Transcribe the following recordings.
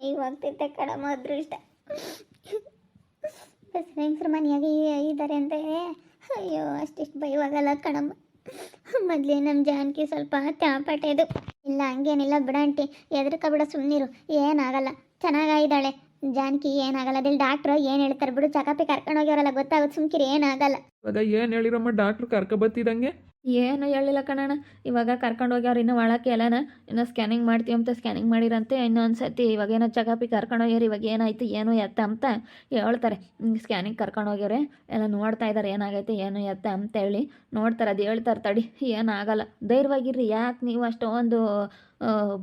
ಇವಾಗ್ತೈತೆ ಕಣಮ್ಮ ಅದೃಷ್ಟ. ಹೆಂಗಸ್ರ ಮನೆಯಾಗೆ ಇದ್ದಾರೆ ಅಂದರೆ ಅಯ್ಯೋ ಅಷ್ಟಿಷ್ಟು ಭಯವಾಗಲ್ಲ ಕಣಮ್ಮ. ಮೊದಲೇ ನಮ್ಮ ಜಾನಕಿ ಸ್ವಲ್ಪ ತ್ಯಾಪಟೆದು. ಇಲ್ಲ ಹಂಗೇನಿಲ್ಲ ಬಿಡಂಟಿ, ಎದ್ರಕ ಬಿಡ, ಸುಮ್ಮನಿರು, ಏನಾಗಲ್ಲ, ಚೆನ್ನಾಗಿದ್ದಾಳೆ ಜಾನಕಿ, ಏನಾಗಲ್ಲ. ಅದಿಲ್ಲಿ ಡಾಕ್ಟ್ರು ಏನು ಹೇಳ್ತಾರೆ ಬಿಡು, ಚಕಪಿ ಕರ್ಕೊಂಡೋಗ್ಯವರಲ್ಲ, ಗೊತ್ತಾಗುತ್ತೆ, ಸುಮ್ಕಿರಿ, ಏನಾಗಲ್ಲ. ಇವಾಗ ಏನು ಹೇಳಿರಮ್ಮ ಡಾಕ್ಟ್ರು ಕರ್ಕೊಬತ್ತಿದಂಗೆ? ಏನು ಹೇಳಿಲ್ಲ ಕಣಣ್ಣ, ಇವಾಗ ಕರ್ಕೊಂಡು ಹೋಗ್ಯವ್ರು ಇನ್ನೂ ಒಳಕ್ಕೆ ಎಲ್ಲನ, ಇನ್ನೂ ಸ್ಕ್ಯಾನಿಂಗ್ ಮಾಡ್ತೀವಿ ಅಂತ ಸ್ಕ್ಯಾನಿಂಗ್ ಮಾಡಿರಂತೆ. ಇನ್ನೊಂದು ಸತಿ ಇವಾಗ ಏನೋ ಚೆಕಪಿಗೆ ಕರ್ಕೊಂಡು ಹೋಗ್ಯಾರ, ಇವಾಗ ಏನಾಯ್ತು ಏನು ಎತ್ತ ಅಂತ ಹೇಳ್ತಾರೆ. ಸ್ಕ್ಯಾನಿಂಗ್ ಕರ್ಕೊಂಡು ಹೋಗ್ಯವ್ರೆ, ಎಲ್ಲ ನೋಡ್ತಾ ಇದ್ದಾರೆ ಏನಾಗೈತೆ ಏನು ಎತ್ತ ಅಂತ ಹೇಳಿ ನೋಡ್ತಾರೆ. ಅದು ಹೇಳ್ತಾರೆ ತಡಿ, ಏನಾಗಲ್ಲ, ಧೈರ್ಯವಾಗಿರ್ರಿ. ಯಾಕೆ ನೀವು ಅಷ್ಟೊಂದು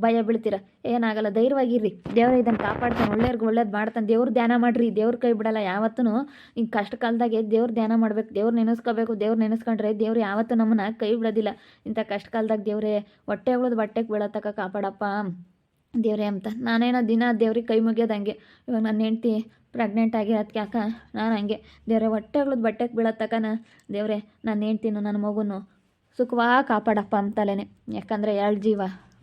ಭಯ ಬೀಳ್ತೀರ? ಏನಾಗಲ್ಲ, ಧೈರ್ಯವಾಗಿರ್ರಿ. ದೇವ್ರ ಇದನ್ನು ಕಾಪಾಡ್ತಾನೆ, ಒಳ್ಳೆಯವ್ರಿಗೆ ಒಳ್ಳೇದು ಮಾಡ್ತಾನೆ. ದೇವ್ರ ಧ್ಯಾನ ಮಾಡಿರಿ, ದೇವ್ರ ಕೈ ಬಿಡಲ್ಲ ಯಾವತ್ತೂ. ಈಗ ಕಷ್ಟ ಕಾಲದಾಗೆ ದೇವ್ರ ಧ್ಯಾನ ಮಾಡ್ಬೇಕು, ದೇವ್ರು ನೆನೆಸ್ಕೋಬೇಕು. ದೇವ್ರು ನೆನೆಸ್ಕೊಂಡ್ರೆ ದೇವ್ರು ಯಾವತ್ತೂ ನಮ್ಮನ್ನ ಕೈ ಬಿಡೋದಿಲ್ಲ. ಇಂಥ ಕಷ್ಟ ಕಾಲದಾಗ ದೇವ್ರೇ ಹೊಟ್ಟೆ ಉಳಿದು ಬಟ್ಟೆಗೆ ಬೀಳತಕ್ಕ ಕಾಪಾಡಪ್ಪ ದೇವ್ರೇ ಅಂತ ನಾನೇನೋ ದಿನ ದೇವ್ರಿಗೆ ಕೈ ಮುಗಿಯೋದಂಗೆ. ಇವಾಗ ನನ್ನ ಹೆಂಡ್ತಿ ಪ್ರೆಗ್ನೆಂಟ್ ಆಗಿರೋದಕ್ಕೆ ಯಾಕ ನಾನು ಹಂಗೆ, ದೇವ್ರೆ ಹೊಟ್ಟೆ ಉಳಿದು ಬಟ್ಟೆಗೆ ಬೀಳತಕ್ಕನ ದೇವ್ರೆ ನನ್ನ ಹೆಂಡ್ತಿನೂ ನನ್ನ ಮಗುನು ಸುಖವಾಗಿ ಕಾಪಾಡಪ್ಪ ಅಂತಲೇನೆ. ಯಾಕಂದರೆ 2 ಜೀವ,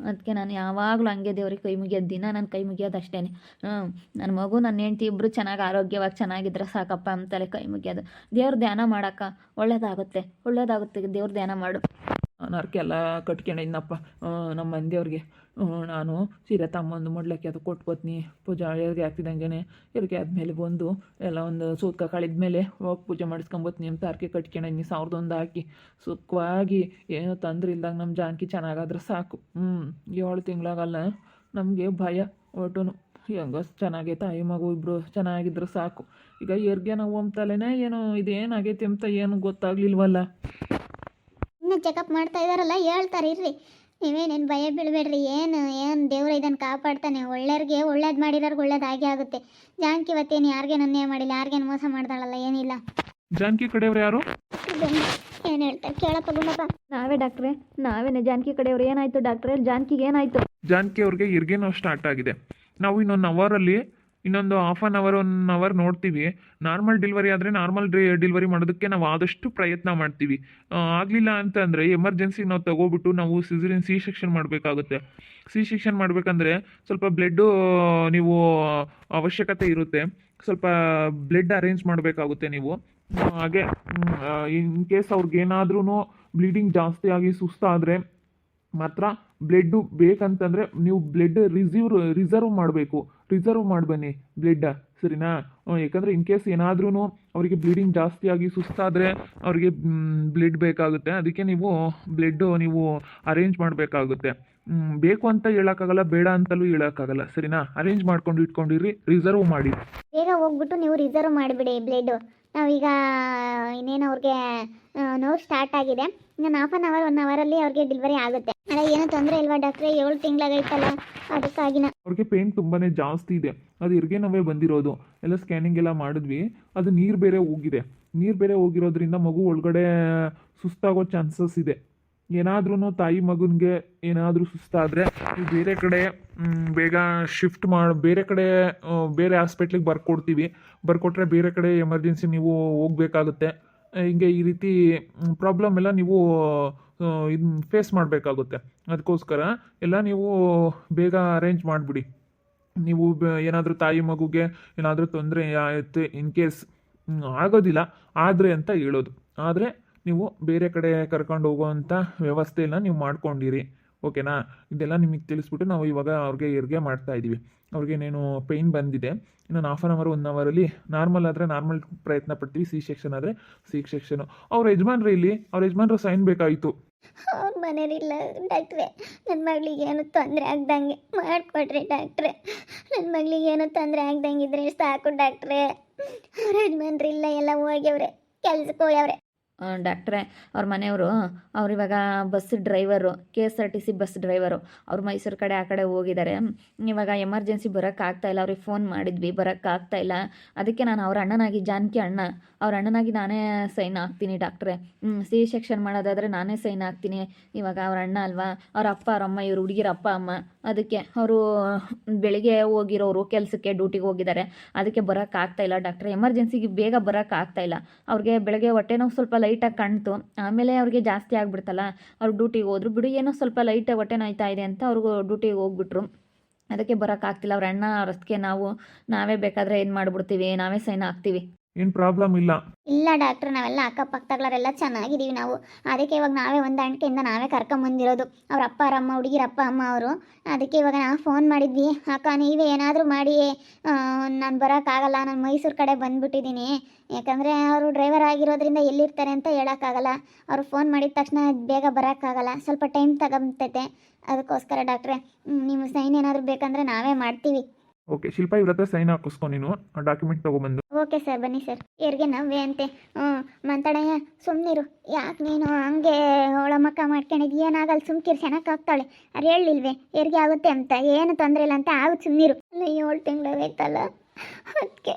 ಅದಕ್ಕೆ ನಾನು ಯಾವಾಗಲೂ ಹಂಗೆ ದೇವ್ರಿಗೆ ಕೈ ಮುಗಿಯೋದು, ದಿನ ನಾನು ಕೈ ಮುಗಿಯೋದು ಅಷ್ಟೇ. ನನ್ನ ಮಗು ನನ್ನ ಹೆಂಡ್ತಿ ಇಬ್ಬರು ಚೆನ್ನಾಗಿ ಆರೋಗ್ಯವಾಗಿ ಚೆನ್ನಾಗಿದ್ರೆ ಸಾಕಪ್ಪ ಅಂತಲೇ ಕೈ ಮುಗಿಯೋದು. ದೇವ್ರ ಧ್ಯಾನ ಮಾಡೋಕ್ಕ ಒಳ್ಳೇದಾಗುತ್ತೆ, ದೇವ್ರ ಧ್ಯಾನ ಮಾಡು. ನಾನು ಅರ್ಕೆ ಎಲ್ಲ ಕಟ್ಕೊಂಡಿದ್ದನಪ್ಪ ನಮ್ಮ ಮಂದಿಯವ್ರಿಗೆ. ನಾನು ಸೀರೆ ತಮ್ಮಂದು ಮುಡ್ಲಕ್ಕೆ ಅದು ಕೊಟ್ಕೋತೀನಿ, ಪೂಜೆ ಎರಿಗೆ ಹಾಕ್ತಿದ್ದಂಗೆ ಎರಿಗೆ ಆದಮೇಲೆ ಬಂದು ಎಲ್ಲ ಒಂದು ಸೂತ್ಕ ಕಳಿದ್ಮೇಲೆ ಹೋಗಿ ಪೂಜೆ ಮಾಡಿಸ್ಕೊಂಬತ್ತೀನಿ ಅಂತ ಅರ್ಕೆ ಕಟ್ಕೊಂಡಿದ್ದೀನಿ. 1001 ಹಾಕಿ ಸುಖವಾಗಿ ಏನೂ ತೊಂದರೆ ಇಲ್ದಾಗ ನಮ್ಮ ಜಾನಕಿ ಚೆನ್ನಾಗಾದ್ರೆ ಸಾಕು. 7 ತಿಂಗಳಾಗಲ್ಲ ನಮಗೆ ಭಯ ಒಟ್ಟು. ಹೆಂಗ ಚೆನ್ನಾಗೈತೆ, ತಾಯಿ ಮಗು ಇಬ್ಬರು ಚೆನ್ನಾಗಿದ್ರೆ ಸಾಕು. ಈಗ ಹೆರಿಗೆ ನಾವು ಅಂಬ್ತಲೇನೆ ಏನು ಇದೇನಾಗೈತೆ ಅಂತ ಏನು ಗೊತ್ತಾಗ್ಲಿಲ್ವಲ್ಲ. ಇನ್ನು ಚೆಕಪ್ ಮಾಡ್ತಾ ಇದ್ದಾರಲ್ಲ, ಹೇಳ್ತಾರೆ ಇರ್ರಿ, ನೀವೇನೇನು ಭಯ ಬೀಳಬೇಡ್ರಿ. ಏನು ದೇವ್ರ ಇದನ್ನು ಕಾಪಾಡ್ತಾನೆ, ಒಳ್ಳೆಯವ್ರಿಗೆ ಒಳ್ಳೇದು ಮಾಡಿರೋರ್ಗೆ ಒಳ್ಳೇದಾಗೆ ಆಗುತ್ತೆ. ಜಾನಕಿ ಇವತ್ತೇನು ಯಾರಿಗೇನು ಅನ್ಯಾಯ ಮಾಡಿಲ್ಲ, ಯಾರಿಗೇನು ಮೋಸ ಮಾಡ್ದಾಳಲ್ಲ, ಏನಿಲ್ಲ. ಜಾನಕಿ ಕಡೆಯವ್ರು ಯಾರು? ಏನು ಹೇಳ್ತಾರೆ ಕೇಳಪ್ಪ ಗುಂಡಪ್ಪ. ನಾವೇ ಡಾಕ್ಟ್ರೇ, ನಾವೇನೆ ಜಾನಕಿ ಕಡೆಯವ್ರು. ಏನಾಯಿತು ಡಾಕ್ಟ್ರೇ, ಜಾನಕಿಗೆ ಏನಾಯಿತು? ಜಾನಕಿ ಅವ್ರಿಗೆ ಹೆರಿಗೆ ನೋವು ಸ್ಟಾರ್ಟ್ ಆಗಿದೆ. ನಾವು ಇನ್ನೊಂದು ಅವರಲ್ಲಿ ಇನ್ನೊಂದು 1 ಅವರ್ ನೋಡ್ತೀವಿ. ನಾರ್ಮಲ್ ಡೆಲಿವರಿ ಆದರೆ ನಾರ್ಮಲ್ ಡೆಲಿವರಿ ಮಾಡೋದಕ್ಕೆ ನಾವು ಆದಷ್ಟು ಪ್ರಯತ್ನ ಮಾಡ್ತೀವಿ. ಆಗಲಿಲ್ಲ ಅಂತಂದರೆ ಎಮರ್ಜೆನ್ಸಿ ನಾವು ತಗೋಬಿಟ್ಟು ನಾವು ಸಿಸೇರಿಯನ್ ಸಿ ಸೆಕ್ಷನ್ ಮಾಡಬೇಕಾಗುತ್ತೆ. ಸಿ ಸೆಕ್ಷನ್ ಮಾಡಬೇಕಂದ್ರೆ ಸ್ವಲ್ಪ ಬ್ಲಡ್ಡು ನೀವು ಅವಶ್ಯಕತೆ ಇರುತ್ತೆ, ಸ್ವಲ್ಪ ಬ್ಲಡ್ ಅರೇಂಜ್ ಮಾಡಬೇಕಾಗುತ್ತೆ ನೀವು. ಹಾಗೆ ಇನ್ ಕೇಸ್ ಅವ್ರಿಗೇನಾದ್ರೂ ಬ್ಲೀಡಿಂಗ್ ಜಾಸ್ತಿ ಆಗಿ ಸುಸ್ತಾದರೆ ಮಾತ್ರ ಬ್ಲಡ್ಡು ಬೇಕಂತಂದರೆ ನೀವು ಬ್ಲಡ್ ರಿಸರ್ವ್ ಮಾಡಬೇಕು. ರಿಸರ್ವ್ ಮಾಡಬನ್ನಿ ಬ್ಲಡ್, ಸರಿನಾ? ಯಾಕಂದರೆ ಇನ್ ಕೇಸ್ ಏನಾದ್ರೂ ಅವರಿಗೆ ಬ್ಲೀಡಿಂಗ್ ಜಾಸ್ತಿ ಆಗಿ ಸುಸ್ತಾದರೆ ಅವರಿಗೆ ಬ್ಲಡ್ ಬೇಕಾಗುತ್ತೆ. ಅದಕ್ಕೆ ನೀವು ಬ್ಲಡ್ಡು ನೀವು ಅರೇಂಜ್ ಮಾಡಬೇಕಾಗುತ್ತೆ. ಬೇಕು ಅಂತ ಹೇಳೋಕ್ಕಾಗಲ್ಲ, ಬೇಡ ಅಂತಲೂ ಹೇಳೋಕ್ಕಾಗಲ್ಲ, ಸರಿನಾ? ಅರೇಂಜ್ ಮಾಡ್ಕೊಂಡು ಇಟ್ಕೊಂಡಿರಿ, ರಿಸರ್ವ್ ಮಾಡಿ. ಬೇಗ ಹೋಗ್ಬಿಟ್ಟು ನೀವು ರಿಸರ್ವ್ ಮಾಡಿಬಿಡಿ ಬ್ಲಡ್ಡು. ನಾವೀಗ ಇನ್ನೇನು ಅವ್ರಿಗೆ ನೋವು ಸ್ಟಾರ್ಟ್ ಆಗಿದೆ, ಇನ್ನೊಂದು 1 ಅವರಲ್ಲಿ ಅವ್ರಿಗೆ ಡೆಲಿವರಿ ಆಗುತ್ತೆ. ಅಲ್ಲ ಏನೂ ತೊಂದರೆ ಇಲ್ವಾ ಡಾಕ್ಟ್ರೆ? 7 ತಿಂಗಳಾಗೈತಲ್ಲ, ಅದಕ್ಕಾಗಿನ. ಅವ್ರಿಗೆ ಪೇಯ್ನ್ ತುಂಬಾ ಜಾಸ್ತಿ ಇದೆ, ಅದು ಹೆರಿಗೆ ನೋವೇ ಬಂದಿರೋದು. ಎಲ್ಲ ಸ್ಕ್ಯಾನಿಂಗ್ ಎಲ್ಲ ಮಾಡಿದ್ವಿ, ಅದು ನೀರು ಬೇರೆ ಹೋಗಿರೋದ್ರಿಂದ ಮಗು ಒಳಗಡೆ ಸುಸ್ತಾಗೋ ಚಾನ್ಸಸ್ ಇದೆ. ಏನಾದ್ರೂ ತಾಯಿ ಮಗನಿಗೆ ಏನಾದರೂ ಸುಸ್ತಾದರೆ ಬೇರೆ ಕಡೆ ಬೇಗ ಶಿಫ್ಟ್ ಬೇರೆ ಕಡೆ ಬೇರೆ ಹಾಸ್ಪಿಟ್ಲಿಗೆ ಬರ್ಕೊಟ್ರೆ ಬೇರೆ ಕಡೆ ಎಮರ್ಜೆನ್ಸಿ ನೀವು ಹೋಗಬೇಕಾಗುತ್ತೆ. ಹಿಂಗೆ ಈ ರೀತಿ ಪ್ರಾಬ್ಲಮ್ ಎಲ್ಲ ನೀವು ಇದನ್ನ ಫೇಸ್ ಮಾಡಬೇಕಾಗುತ್ತೆ. ಅದಕ್ಕೋಸ್ಕರ ಎಲ್ಲ ನೀವು ಬೇಗ ಅರೇಂಜ್ ಮಾಡಿಬಿಡಿ. ನೀವು ಏನಾದರೂ ತಾಯಿ ಮಗುಗೆ ಏನಾದರೂ ತೊಂದರೆ ಆಯ್ತು, ಇನ್ ಕೇಸ್ ಆಗೋದಿಲ್ಲ ಆದರೆ ಅಂತ ಹೇಳೋದು, ಆದರೆ ನೀವು ಬೇರೆ ಕಡೆ ಕರ್ಕೊಂಡು ಹೋಗೋವಂಥ ವ್ಯವಸ್ಥೆನ ನೀವು ಮಾಡ್ಕೊಂಡಿರಿ, ಓಕೆನಾ? ಇದೆಲ್ಲ ನಿಮಗೆ ತಿಳಿಸ್ಬಿಟ್ಟು ನಾವು ಇವಾಗ ಅವ್ರಿಗೆ ಹೆರಿಗೆ ಮಾಡ್ತಾಯಿದ್ದೀವಿ. ಅವ್ರಿಗೇನೇನು ಪೇಯ್ನ್ ಬಂದಿದೆ, ಇನ್ನೊಂದು 1 ಅವರಲ್ಲಿ ನಾರ್ಮಲ್ ಆದರೆ ನಾರ್ಮಲ್ ಪ್ರಯತ್ನ ಪಡ್ತೀವಿ, ಸಿ ಸೆಕ್ಷನ್ ಆದರೆ ಸಿ ಸೆಕ್ಷನು. ಅವ್ರ ಯಜಮಾನ್ರು ಸೈನ್ ಬೇಕಾಯಿತು. ಅವ್ರ ಮನೇಲಿಲ್ಲ ಡಾಕ್ಟ್ರೆ, ನನ್ನ ಮಗಳಿಗೆ ಏನೂ ತೊಂದರೆ ಆಗ್ದಂಗೆ ಮಾಡಿಕೊಡ್ರಿ ಡಾಕ್ಟ್ರೆ. ನನ್ನ ಮಗಳಿಗೆ ಏನೂ ತೊಂದರೆ ಆಗ್ದಂಗಿದ್ರೆ ಸಾಕು ಡಾಕ್ಟ್ರೆ. ಅವ್ರ ಯಜಮಾನ್ರಿಲ್ಲ, ಎಲ್ಲ ಹೋಗ್ಯವ್ರೆ, ಕೆಲ್ಸಕ್ಕೆ ಹೋಗ್ಯವ್ರೆ. ಡಾಕ್ಟ್ರೇ, ಅವ್ರ ಮನೆಯವರು ಇವಾಗ bus driver, KSRTC bus driver. ಅವ್ರು ಮೈಸೂರು ಕಡೆ ಆ ಕಡೆ ಹೋಗಿದ್ದಾರೆ. ಇವಾಗ ಎಮರ್ಜೆನ್ಸಿ ಬರೋಕ್ಕಾಗ್ತಾಯಿಲ್ಲ, ಅವ್ರಿಗೆ ಫೋನ್ ಮಾಡಿದ್ವಿ, ಬರೋಕ್ಕಾಗ್ತಾಯಿಲ್ಲ. ಅದಕ್ಕೆ ನಾನು ಅವ್ರ ಅಣ್ಣನಾಗಿ, ಜಾನಕಿ ಅಣ್ಣ, ಅವ್ರ ಅಣ್ಣನಾಗಿ ನಾನೇ ಸೈನ್ ಹಾಕ್ತೀನಿ ಡಾಕ್ಟ್ರೆ. ಸಿ ಸೆಕ್ಷನ್ ಮಾಡೋದಾದರೆ ನಾನೇ ಸೈನ್ ಹಾಕ್ತೀನಿ. ಇವಾಗ ಅವ್ರ ಅಣ್ಣ ಅಲ್ವಾ, ಅವ್ರ ಅಪ್ಪ ಅವ್ರ ಅಮ್ಮ, ಇವರು ಹುಡುಗಿರ ಅಪ್ಪ ಅಮ್ಮ. ಅದಕ್ಕೆ ಅವರು ಬೆಳಿಗ್ಗೆ ಹೋಗಿರೋರು, ಕೆಲಸಕ್ಕೆ ಡ್ಯೂಟಿಗೆ ಹೋಗಿದ್ದಾರೆ. ಅದಕ್ಕೆ ಬರೋಕ್ಕಾಗ್ತಾಯಿಲ್ಲ ಡಾಕ್ಟ್ರೆ, ಎಮರ್ಜೆನ್ಸಿಗೆ ಬೇಗ ಬರೋಕ್ಕಾಗ್ತಾಯಿಲ್ಲ. ಅವ್ರಿಗೆ ಬೆಳಗ್ಗೆ ಹೊಟ್ಟೆ ನೋವು ಸ್ವಲ್ಪ ಲೈಟಾಗಿ ಕಾಣ್ತು, ಆಮೇಲೆ ಅವ್ರಿಗೆ ಜಾಸ್ತಿ ಆಗಿಬಿಡ್ತಲ್ಲ, ಅವ್ರು ಡ್ಯೂಟಿಗೆ ಹೋದ್ರು ಬಿಡು. ಏನೋ ಸ್ವಲ್ಪ ಲೈಟಾಗಿ ಹೊಟ್ಟೆ ನೋಯ್ತಾ ಇದೆ ಅಂತ ಅವ್ರಿಗೂ ಡ್ಯೂಟಿಗೆ ಹೋಗ್ಬಿಟ್ರು. ಅದಕ್ಕೆ ಬರೋಕ್ಕಾಗ್ತಿಲ್ಲ. ಅವ್ರ ಅಣ್ಣ ಅವ್ರಷ್ಟಕ್ಕೆ ನಾವೇ ಬೇಕಾದರೆ ಇದು ಮಾಡಿಬಿಡ್ತೀವಿ, ನಾವೇ ಸೈನ್ ಹಾಕ್ತೀವಿ. ಏನು ಪ್ರಾಬ್ಲಮ್ ಇಲ್ಲ. ಇಲ್ಲ ಡಾಕ್ಟ್ರ್, ನಾವೆಲ್ಲ ಅಕ್ಕಪಕ್ಕದವರೆಲ್ಲ ಚೆನ್ನಾಗಿದ್ದೀವಿ ನಾವು. ಅದಕ್ಕೆ ಇವಾಗ ನಾವೇ ಹೊಂದಾಣಿಕೆಯಿಂದ ನಾವೇ ಕರ್ಕೊಂಬಂದಿರೋದು. ಅವ್ರ ಅಪ್ಪ ಅವರಮ್ಮ, ಹುಡುಗಿರ ಅಪ್ಪ ಅಮ್ಮ ಅವರು. ಅದಕ್ಕೆ ಇವಾಗ ನಾವು ಫೋನ್ ಮಾಡಿದ್ವಿ, ಅಕ್ಕ ನೀವೇ ಏನಾದರೂ ಮಾಡಿ, ನಾನು ಬರೋಕ್ಕಾಗಲ್ಲ, ನಾನು ಮೈಸೂರು ಕಡೆ ಬಂದುಬಿಟ್ಟಿದ್ದೀನಿ. ಯಾಕಂದರೆ ಅವರು ಡ್ರೈವರ್ ಆಗಿರೋದ್ರಿಂದ ಎಲ್ಲಿರ್ತಾರೆ ಅಂತ ಹೇಳೋಕ್ಕಾಗಲ್ಲ. ಅವರು ಫೋನ್ ಮಾಡಿದ ತಕ್ಷಣ ಬೇಗ ಬರೋಕ್ಕಾಗಲ್ಲ, ಸ್ವಲ್ಪ ಟೈಮ್ ತಗೊಂತೈತೆ. ಅದಕ್ಕೋಸ್ಕರ ಡಾಕ್ಟ್ರೆ, ನಿಮ್ಮ ಸೈನ್ ಏನಾದರೂ ಬೇಕಂದರೆ ನಾವೇ ಮಾಡ್ತೀವಿ. ಓಕೆ ಶಿಲ್ಪ, ಇವ್ರ ಹತ್ರ ಸೈನ್ ಹಾಕಿಸ್ಕೊ ನೀನು, ಆ ಡಾಕ್ಯುಮೆಂಟ್ ತೊಗೊಬಂದು. ಓಕೆ ಸರ್, ಬನ್ನಿ ಸರ್. ಇವ್ರಿಗೆ ನವ್ವೆ ಅಂತೆ. ಮಾತಾಡಯ್ಯ, ಸುಮ್ಮನಿರು. ಯಾಕೆ ನೀನು ಹಂಗೆ ಒಳಮಕ್ಕ ಮಾಡ್ಕೊಂಡಿದ್ದು? ಏನಾಗಲ್ಲ, ಸುಮ್ಕಿರು, ಚೆನ್ನಾಗಾಗ್ತಾಳೆ. ಅವ್ರು ಹೇಳಿಲ್ವೇ ಹೆರಿಗೆ ಆಗುತ್ತೆ ಅಂತ? ಏನು ತೊಂದರೆ ಇಲ್ಲ ಅಂತ, ಆಗುತ್ತೆ, ಸುಮ್ಮನಿರು. 7 ತಿಂಗಳಾಗೈತಲ್ಲ, ಅದಕ್ಕೆ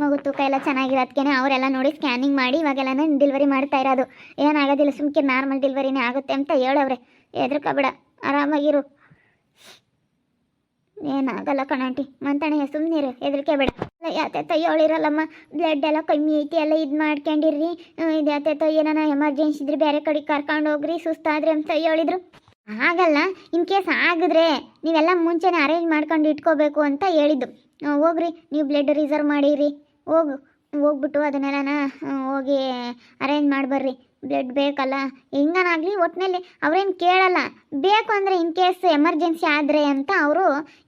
ಮಗು ತೂಕ ಎಲ್ಲ ಚೆನ್ನಾಗಿರೋದಕ್ಕೆ ಅವರೆಲ್ಲ ನೋಡಿ ಸ್ಕ್ಯಾನಿಂಗ್ ಮಾಡಿ ಇವಾಗೆಲ್ಲ ಡೆಲಿವರಿ ಮಾಡ್ತಾ ಇರೋದು. ಏನಾಗೋದಿಲ್ಲ, ಸುಮ್ಕಿರು, ನಾರ್ಮಲ್ ಡೆಲಿವರಿನೇ ಆಗುತ್ತೆ ಅಂತ ಹೇಳವ್ರೆ. ಹೆದರ್ಕೋಬೇಡ, ಆರಾಮಾಗಿರು, ಏನಾಗಲ್ಲ ಕಣಾಂಟಿ. ಮಂತಣೆ ಸುಮ್ಮನಿರು, ಹೆದರಿಕೆ ಬೇಡ. ಯಾತೆ ಹೇಳಿರಲ್ಲಮ್ಮ, ಬ್ಲಡ್ ಎಲ್ಲ ಕಮ್ಮಿ ಐತಿ, ಎಲ್ಲ ಇದು ಮಾಡ್ಕೊಂಡಿರ್ರಿ. ಇದು ಯಾತೆ ಏನಾನ ಎಮರ್ಜೆನ್ಸಿ ಇದ್ರೆ ಬೇರೆ ಕಡೆಗೆ ಕರ್ಕೊಂಡು ಹೋಗ್ರಿ, ಸುಸ್ತಾದ್ರೆ ಅಂತ ಹೇಳಿದ್ರು. ಆಗಲ್ಲ, ಇನ್ ಕೇಸ್ ಆಗಿದ್ರೆ ನೀವೆಲ್ಲ ಮುಂಚೆನೇ ಅರೇಂಜ್ ಮಾಡ್ಕೊಂಡು ಇಟ್ಕೋಬೇಕು ಅಂತ ಹೇಳಿದ್ದು. ಹೋಗ್ರಿ, ನೀವು ಬ್ಲಡ್ ರಿಸರ್ವ್ ಮಾಡಿರಿ, ಹೋಗ್ಬಿಟ್ಟು ಅದನ್ನೆಲ್ಲ ಹೋಗಿ ಅರೇಂಜ್ ಮಾಡಿಬರ್ರಿ. ಬ್ಲಡ್ ಬೇಕಲ್ಲ, ಹೆಂಗನಾಗಲಿ ಒಟ್ಟಿನಲ್ಲಿ ಅವ್ರೇನು ಕೇಳಲ್ಲ. ಬೇಕು ಅಂದರೆ ಇನ್ ಕೇಸ್ ಎಮರ್ಜೆನ್ಸಿ ಆದರೆ ಅಂತ ಅವರು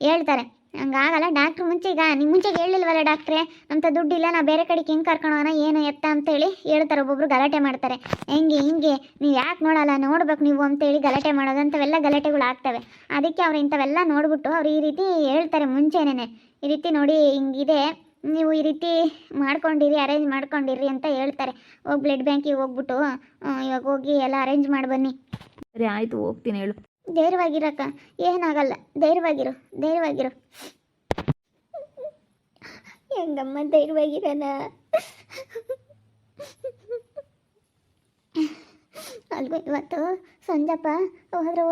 ಹೇಳ್ತಾರೆ. ಹಂಗಾಗಲ್ಲ ಡಾಕ್ಟ್ರು. ನಿಮ್ಮ ಮುಂಚೆಗೆ ಹೇಳಿಲ್ವಲ್ಲ ಡಾಕ್ಟ್ರೇ, ಅಂತ ದುಡ್ಡಿಲ್ಲ, ನಾವು ಬೇರೆ ಕಡೆಗೆ ಹೆಂಗೆ ಕರ್ಕೊಂಡೋಗೋಣ, ಏನು ಎತ್ತ ಅಂತೇಳಿ ಹೇಳ್ತಾರೆ. ಒಬ್ಬೊಬ್ರು ಗಲಾಟೆ ಮಾಡ್ತಾರೆ, ಹಿಂಗೆ ನೀವು ಯಾಕೆ ನೋಡಲ್ಲ, ನೋಡ್ಬೇಕು ನೀವು ಅಂತೇಳಿ ಗಲಾಟೆ ಮಾಡೋದು. ಅಂಥವೆಲ್ಲ ಗಲಾಟೆಗಳು ಆಗ್ತವೆ. ಅದಕ್ಕೆ ಅವ್ರು ಇಂಥವೆಲ್ಲ ನೋಡ್ಬಿಟ್ಟು ಅವ್ರು ಈ ರೀತಿ ಹೇಳ್ತಾರೆ ಮುಂಚೆನೇ, ಈ ರೀತಿ ನೋಡಿ ಹಿಂಗಿದೆ, ನೀವು ಈ ರೀತಿ ಮಾಡ್ಕೊಂಡಿರಿ, ಅರೇಂಜ್ ಮಾಡ್ಕೊಂಡಿರಿ ಅಂತ ಹೇಳ್ತಾರೆ. ಹೋಗಿ ಬ್ಲಡ್ ಬ್ಯಾಂಕಿಗೆ ಹೋಗ್ಬಿಟ್ಟು ಇವಾಗ ಹೋಗಿ ಎಲ್ಲ ಅರೇಂಜ್ ಮಾಡಿ ಬನ್ನಿ. ಸರಿ ಆಯಿತು, ಹೋಗ್ತೀನಿ, ಹೇಳು. ಧೈರ್ಯವಾಗಿರಕ್ಕ, ಏನಾಗಲ್ಲ, ಧೈರ್ಯವಾಗಿರು. ಹೆಂಗಮ್ಮ ಧೈರ್ಯವಾಗಿರೋಣ? ಅಲ್ಗೂ ಇವತ್ತು ಸಂಜಪ್ಪ ಹೋದ್ರೆ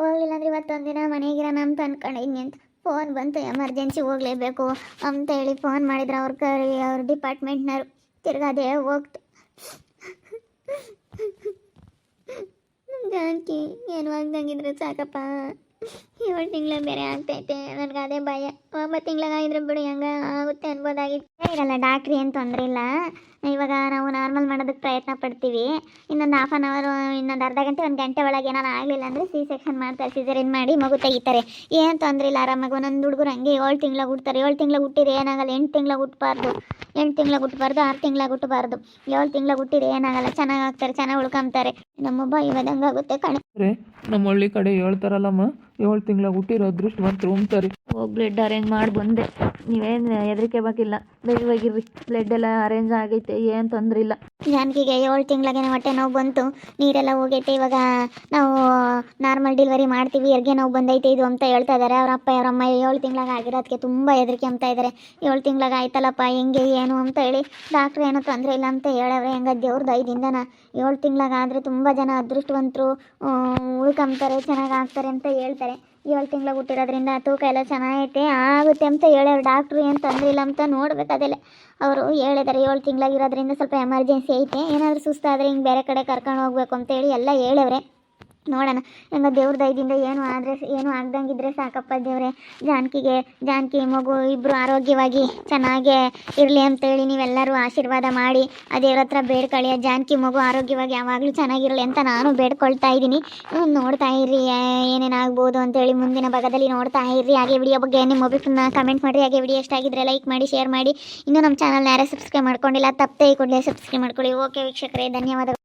ಹೋಗ್ಲಿಲ್ಲ ಅಂದ್ರೆ ಇವತ್ತೊಂದಿನ ಮನೆಗಿರೋಣ ಅಂತ ಅನ್ಕೊಂಡಿದ್ನಿ ಅಂತ ಫೋನ್ ಬಂತು. ಎಮರ್ಜೆನ್ಸಿ ಹೋಗಲೇಬೇಕು ಅಂತೇಳಿ ಫೋನ್ ಮಾಡಿದ್ರು ಅವ್ರ ಡಿಪಾರ್ಟ್ಮೆಂಟ್ನವರು. ತಿರ್ಗಾದೆ ಹೋಗ್ತು. ಜಾನಕಿ ಏನು ಆಗ್ದಂಗಿದ್ರೆ ಸಾಕಪ್ಪ. 7 ತಿಂಗಳ ಬೇರೆ ಆಗ್ತೈತೆ, ನನಗೆ ಅದೇ ಭಯ. 9 ತಿಂಗಳಾಗಿದ್ರೆ ಬಿಡು, ಹೆಂಗ ಆಗುತ್ತೆ ಅನ್ಬೋದಾಗಿತ್ತು. ಇರಲ್ಲ ಡಾಕ್ಟ್ರಿ, ಏನು ತೊಂದರೆ ಇಲ್ಲ. ಇವಾಗ ನಾವು ನಾರ್ಮಲ್ ಮಾಡೋದಕ್ಕೆ ಪ್ರಯತ್ನ ಪಡ್ತೀವಿ. ಇನ್ನೊಂದು ಹಾಫ್ ಆನ್ ಅವರ್, ಇನ್ನೊಂದು ಅರ್ಧ ಗಂಟೆ, 1 ಗಂಟೆ ಒಳಗೆ ಏನಾರು ಆಗಲಿಲ್ಲ ಅಂದರೆ C-ಸೆಕ್ಷನ್ ಮಾಡ್ತಾರೆ, ಸಿಸೇರಿಯನ್ ಮಾಡಿ ಮಗು ತೆಗಿತಾರೆ. ಏನು ತೊಂದರೆ ಇಲ್ಲ, ಆರಾಮಾಗಿ. ಒಂದೊಂದು ಹುಡುಗರು ಹಂಗೆ 7 ತಿಂಗಳ ಹುಡ್ತಾರೆ. 7 ತಿಂಗಳ ಹುಟ್ಟಿದ್ರೆ ಏನಾಗಲ್ಲ. 8 ತಿಂಗಳ ಹುಟ್ಟಬಾರ್ದು, 8 ತಿಂಗಳ ಹುಟ್ಟಬಾರ್ದು, 6 ತಿಂಗಳ ಹುಟ್ಟಬಾರ್ದು. 7 ತಿಂಗಳ ಹುಟ್ಟಿದ್ರೆ ಏನಾಗಲ್ಲ, ಚೆನ್ನಾಗಿ ಆಗ್ತಾರೆ, ಚೆನ್ನಾಗಿ ಉಳ್ಕೊಂತಾರೆ. ನಮ್ಮೊಬ್ಬ ಇವಾದಂಗೆ ಆಗುತ್ತೆ ಕಣೆ. ನಮ್ಮ ಹಳ್ಳಿ ಕಡೆ ಹೇಳ್ತಾರಲ್ಲಮ್ಮ, 7 ತಿಂಗಳ ಹುಟ್ಟಿರೋ ಅದೃಷ್ಟವಂತರು ಅಂತಾರೆ. ಹೋಗಿ ಬ್ಲಡ್ ಅರೇಂಜ್ ಮಾಡಿ ಬಂದೆ. ನೀವೇನು ಹೆದರಿಕೆ ಬೇಕಿಲ್ಲ, ಧೈರ್ಯವಾಗಿರ್ರಿ. ಬ್ಲಡ್ ಎಲ್ಲ ಅರೇಂಜ್ ಆಗೈತೆ, ಏನು ತೊಂದರೆ ಇಲ್ಲ. ಜಾನಕಿಗೆ 7 ತಿಂಗಳಿಗೆ ಹೊಟ್ಟೆ ನೋವು ಬಂತು, ನೀರೆಲ್ಲ ಹೋಗೈತೆ. ಇವಾಗ ನಾವು ನಾರ್ಮಲ್ ಡೆಲಿವರಿ ಮಾಡ್ತೀವಿ, ಹೆರಿಗೆ ನೋವು ಬಂದೈತೆ ಇದು ಅಂತ ಹೇಳ್ತಾ ಇದ್ದಾರೆ. ಅವ್ರ ಅಪ್ಪ ಅವರಮ್ಮ 7 ತಿಂಗಳಾಗ ಆಗಿರೋದಕ್ಕೆ ತುಂಬ ಹೆದರಿಕೆ ಅಂತ ಇದ್ದಾರೆ. 7 ತಿಂಗಳಾಗ ಆಯ್ತಲ್ಲಪ್ಪ, ಹೆಂಗೆ ಏನು ಅಂತ ಹೇಳಿ ಡಾಕ್ಟ್ರು ಏನೂ ತೊಂದರೆ ಇಲ್ಲ ಅಂತ ಹೇಳವ್ರೆ. ಹೆಂಗೆ ದೇವ್ರ ದಯದಿಂದನ 7 ತಿಂಗಳಾಗ ಆದರೆ ತುಂಬ ಜನ ಅದೃಷ್ಟವಂತರು ಉಳ್ಕೊಂತಾರೆ, ಚೆನ್ನಾಗಿ ಆಗ್ತಾರೆ ಅಂತ ಹೇಳ್ತಾರೆ. 7 ತಿಂಗಳ ಹುಟ್ಟಿರೋದ್ರಿಂದ ತೂಕ ಎಲ್ಲ ಚೆನ್ನಾಗೈತೆ, ಆಗುತ್ತೆ ಅಂತ ಹೇಳೋರು ಡಾಕ್ಟ್ರು. ಏನು ತೊಂದರೆ ಇಲ್ಲ ಅಂತ ನೋಡ್ಬೇಕು. ಅದೆಲ್ಲ ಅವರು ಹೇಳಿದ್ದಾರೆ. 7 ತಿಂಗಳಾಗಿರೋದ್ರಿಂದ ಸ್ವಲ್ಪ ಎಮರ್ಜೆನ್ಸಿ ಐತೆ, ಏನಾದರೂ ಸುಸ್ತಾದರೆ ಹಿಂಗೆ ಬೇರೆ ಕಡೆ ಕರ್ಕೊಂಡು ಹೋಗ್ಬೇಕು ಅಂತೇಳಿ ಎಲ್ಲ ಹೇಳವ್ರೆ. ನೋಡೋಣ, ಹೆಂಗ ದೇವ್ರ ದಯದಿಂದ ಏನು ಆಗ್ದಂಗಿದ್ರೆ ಸಾಕಪ್ಪ ದೇವ್ರೆ. ಜಾನಕಿ ಮಗು ಇಬ್ಬರು ಆರೋಗ್ಯವಾಗಿ ಚೆನ್ನಾಗೇ ಇರಲಿ ಅಂತೇಳಿ ನೀವೆಲ್ಲರೂ ಆಶೀರ್ವಾದ ಮಾಡಿ ಆ ದೇವ್ರ ಹತ್ರ ಬೇಡ್ಕೊಳ್ಳಿ. ಜಾನಕಿ ಮಗು ಆರೋಗ್ಯವಾಗಿ ಯಾವಾಗಲೂ ಚೆನ್ನಾಗಿರಲಿ ಅಂತ ನಾನು ಬೇಡ್ಕೊಳ್ತಾ ಇದ್ದೀನಿ. ನೋಡ್ತಾ ಇರ್ರಿ ಏನೇನಾಗ್ಬೋದು ಅಂತೇಳಿ ಮುಂದಿನ ಭಾಗದಲ್ಲಿ ನೋಡ್ತಾ ಇರ್ರಿ. ಹಾಗೆ ವಿಡಿಯೋ ಬಗ್ಗೆ ನಿಮ್ಮ ಒಬ್ಬರನ್ನ ಕಮೆಂಟ್ ಮಾಡಿರಿ. ಹಾಗೆ ವಿಡಿಯೋ ಇಷ್ಟ ಆಗಿದ್ರೆ ಲೈಕ್ ಮಾಡಿ, ಶೇರ್ ಮಾಡಿ. ಇನ್ನೂ ನಮ್ಮ ಚಾನಲ್ನ ಯಾರೇ ಸಬ್ಸ್ಕ್ರೈಬ್ ಮಾಡ್ಕೊಂಡಿಲ್ಲ ತಪ್ಪದೆ ಕೂಡಲೇ ಸಬ್ಸ್ಕ್ರೈಬ್ ಮಾಡ್ಕೊಳ್ಳಿ. ಓಕೆ ವೀಕ್ಷಕರೇ, ಧನ್ಯವಾದಗಳು.